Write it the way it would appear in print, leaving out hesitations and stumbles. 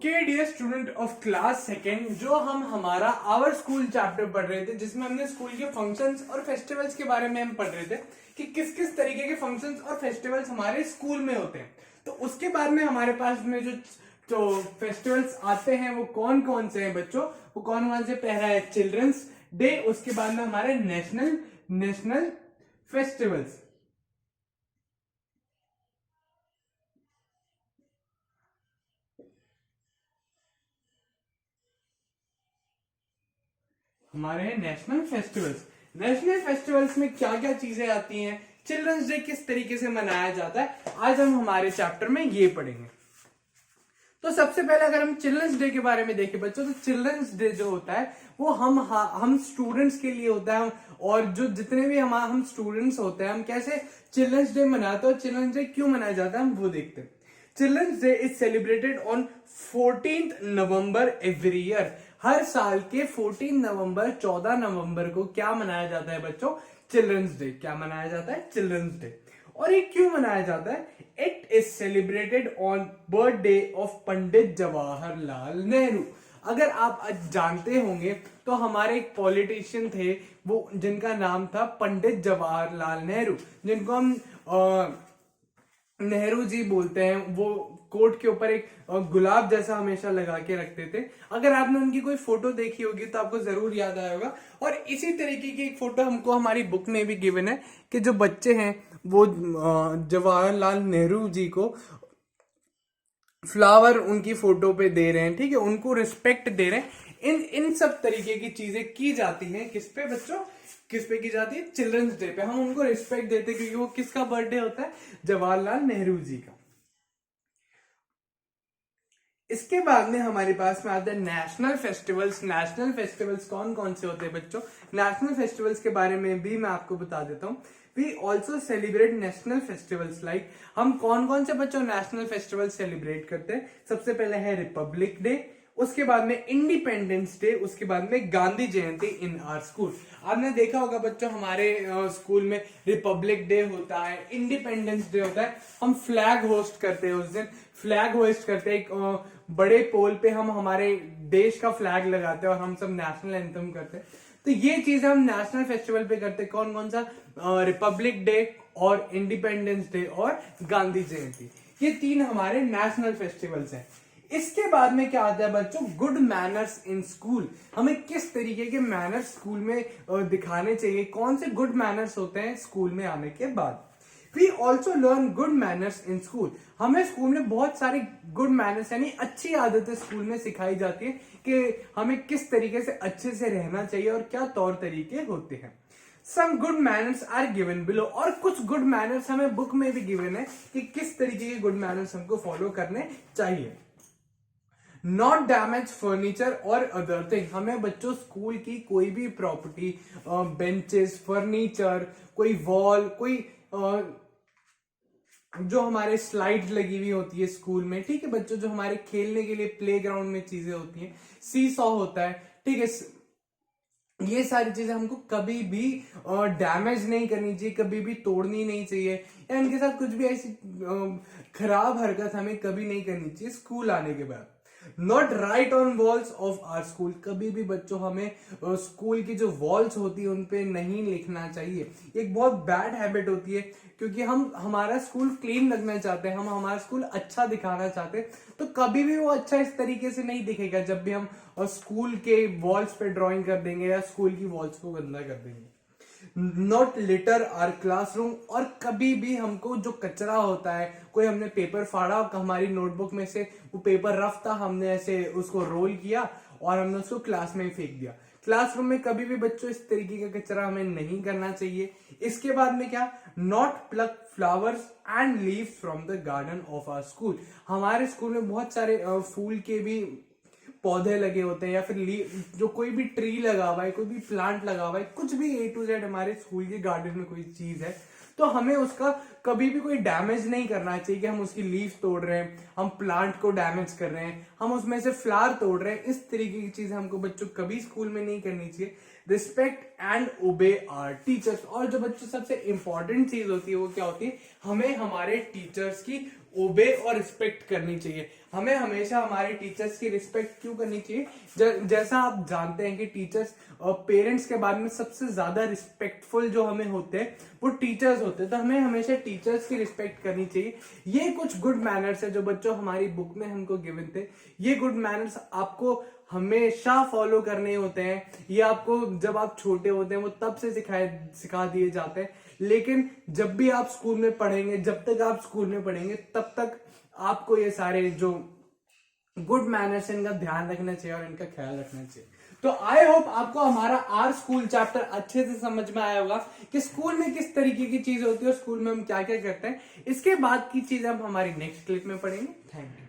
Okay dear student of class second, जो हम हमारा आवर स्कूल चैप्टर पढ़ रहे थे जिसमें हमने स्कूल के फंक्शंस और फेस्टिवल्स के बारे में हम पढ़ रहे थे कि किस किस तरीके के फंक्शंस और फेस्टिवल्स हमारे स्कूल में होते हैं। तो उसके बाद में हमारे पास में जो फेस्टिवल्स आते हैं वो कौन कौन से हैं बच्चों, वो कौन कौन से? पहला है चिल्ड्रंस डे, उसके बाद में हमारे नेशनल फेस्टिवल्स। हमारे नेशनल फेस्टिवल्स में क्या क्या चीजें आती हैं, चिल्ड्रंस डे किस तरीके से मनाया जाता है, आज हम हमारे चैप्टर में ये पढ़ेंगे। तो सबसे पहले अगर हम चिल्ड्रंस डे के बारे में देखें बच्चों, तो चिल्ड्रंस डे जो होता है वो हम स्टूडेंट्स के लिए होता है। और जो जितने भी हम स्टूडेंट्स होते हैं, हम कैसे चिल्ड्रंस डे मनाते हैं और चिल्ड्रंस डे क्यों मनाया जाता है हम वो देखते हैं। Children's day is celebrated on 14th November every year. हर साल के 14 नवंबर को क्या मनाया जाता है बच्चों? Children's day. क्या मनाया जाता है? Children's day. और ये क्यों मनाया जाता है? It is celebrated on birthday of Pandit Jawaharlal Nehru. अगर आप आज जानते होंगे तो हमारे एक पॉलिटिशियन थे वो, जिनका नाम था पंडित जवाहरलाल नेहरू, जिनको हम नेहरू जी बोलते हैं। वो कोट के ऊपर एक गुलाब जैसा हमेशा लगा के रखते थे। अगर आपने उनकी कोई फोटो देखी होगी तो आपको जरूर याद आया होगा। और इसी तरीके की एक फोटो हमको हमारी बुक में भी गिवन है कि जो बच्चे हैं वो जवाहरलाल नेहरू जी को फ्लावर उनकी फोटो पे दे रहे हैं, ठीक है, उनको रिस्पेक्ट दे रहे हैं। इन सब तरीके की चीजें की जाती हैं किस पे बच्चों? किस पे की जाती है? चिल्ड्रंस डे पे हम उनको रिस्पेक्ट देते हैं क्योंकि वो किसका बर्थडे होता है? जवाहरलाल नेहरू जी का। इसके बाद में हमारे पास में आते हैं नेशनल फेस्टिवल्स। नेशनल फेस्टिवल्स कौन कौन से होते हैं बच्चों? नेशनल फेस्टिवल्स के बारे में भी मैं आपको बता देता हूं। We also celebrate national festivals like, हम कौन कौन से बच्चों नेशनल फेस्टिवल सेलिब्रेट करते हैं? सबसे पहले है रिपब्लिक डे, उसके बाद में इंडिपेंडेंस डे, उसके बाद में गांधी जयंती इन आवर स्कूल। आपने देखा होगा बच्चों हमारे स्कूल में रिपब्लिक डे होता है, इंडिपेंडेंस डे होता है, हम फ्लैग होस्ट करते हैं। उस दिन फ्लैग होस्ट करते हैं, एक बड़े पोल पे हम हमारे देश का फ्लैग लगाते हैं और हम सब नेशनल एंथम करते हैं। तो ये चीजें हम नेशनल फेस्टिवल पे करते हैं। कौन कौन सा? रिपब्लिक डे और इंडिपेंडेंस डे और गांधी जयंती। ये तीन हमारे नेशनल फेस्टिवल्स हैं। इसके बाद में क्या आता है बच्चों? Good manners in school. हमें किस तरीके के मैनर्स स्कूल में दिखाने चाहिए, कौन से गुड मैनर्स होते हैं स्कूल में आने के बाद। We also learn good manners in school. हमें स्कूल में बहुत सारे गुड मैनर्स यानी अच्छी आदतें स्कूल में सिखाई जाती है कि हमें किस तरीके से अच्छे से रहना चाहिए और क्या तौर तरीके होते हैं। Some good manners are given below, और कुछ गुड मैनर्स हमें बुक में भी गिवन है कि किस तरीके के गुड मैनर्स हमको फॉलो करने चाहिए। नॉट डैमेज फर्नीचर और अदर थिंग। हमें बच्चों स्कूल की कोई भी प्रॉपर्टी, बेंचेस, फर्नीचर, कोई वॉल, कोई जो हमारे स्लाइड्स लगी हुई होती है स्कूल में, ठीक है बच्चों, जो हमारे खेलने के लिए प्लेग्राउंड में चीजें होती हैं, सी सॉ होता है, ठीक है, ये सारी चीजें हमको कभी भी डैमेज नहीं करनी चाहिए, कभी भी तोड़नी नहीं चाहिए, या इनके साथ कुछ भी ऐसी खराब हरकत हमें कभी नहीं करनी चाहिए स्कूल आने के बाद। Not write on walls of our school. कभी भी बच्चों हमें स्कूल की जो वॉल्स होती है उन पे नहीं लिखना चाहिए। एक बहुत बैड हैबिट होती है क्योंकि हम हमारा स्कूल क्लीन रखना चाहते हैं, हम हमारा स्कूल अच्छा दिखाना चाहते हैं, तो कभी भी वो अच्छा इस तरीके से नहीं दिखेगा जब भी हम स्कूल के वॉल्स पे ड्राइंग कर देंगे या स्कूल की वॉल्स को गंदा कर देंगे। Not litter our classroom. और कभी भी हमको जो कचरा होता है, कोई हमने पेपर फाड़ा, हमारी नोटबुक में से वो पेपर रफ था, हमने ऐसे उसको रोल किया और हमने उसको क्लास में ही फेंक दिया। क्लासरूम में कभी भी बच्चों इस तरीके का कचरा हमें नहीं करना चाहिए। इसके बाद में क्या? Not pluck flowers and leaves from the garden of our school. हमारे स्कूल में बहुत सारे फूल के भी पौधे लगे होते हैं या फिर जो कोई भी ट्री लगा हुआ है, कोई भी प्लांट लगा हुआ है, कुछ भी A to Z हमारे स्कूल के गार्डन में कोई चीज है, तो हमें उसका कभी भी कोई डैमेज नहीं करना चाहिए कि हम उसकी लीव्स तोड़ रहे हैं, हम प्लांट को डैमेज कर रहे हैं, हम उसमें से फ्लावर तोड़ रहे हैं। इस तरीके की चीजें हमको बच्चों कभी स्कूल में नहीं करनी चाहिए। Respect and obey our teachers. और जो बच्चों सबसे इंपॉर्टेंट चीज होती है वो क्या होती है? हमें हमारे टीचर्स की ओबे और रिस्पेक्ट करनी चाहिए। हमें हमेशा हमारे टीचर्स की रिस्पेक्ट क्यों करनी चाहिए? जैसा आप जानते हैं कि टीचर्स और पेरेंट्स के बाद में सबसे ज्यादा रिस्पेक्टफुल जो हमें होते हैं वो टीचर्स होते हैं, तो हमें हमेशा टीचर्स की रिस्पेक्ट करनी चाहिए। ये कुछ गुड मैनर्स है जो बच्चों हमारी बुक में हमको गिवन थे। ये गुड मैनर्स आपको हमेशा फॉलो करने होते हैं। ये आपको जब आप छोटे होते हैं वो तब से सिखा दिए जाते हैं, लेकिन जब भी आप स्कूल में पढ़ेंगे, जब तक आप स्कूल में पढ़ेंगे तब तक आपको ये सारे जो गुड मैनर्स इनका ध्यान रखना चाहिए और इनका ख्याल रखना चाहिए। तो आई होप आपको हमारा आर स्कूल चैप्टर अच्छे से समझ में आया होगा कि स्कूल में किस तरीके की चीज होती है और स्कूल में हम क्या क्या करते हैं। इसके बाद की चीज हम हमारी नेक्स्ट क्लिप में पढ़ेंगे। Thank you.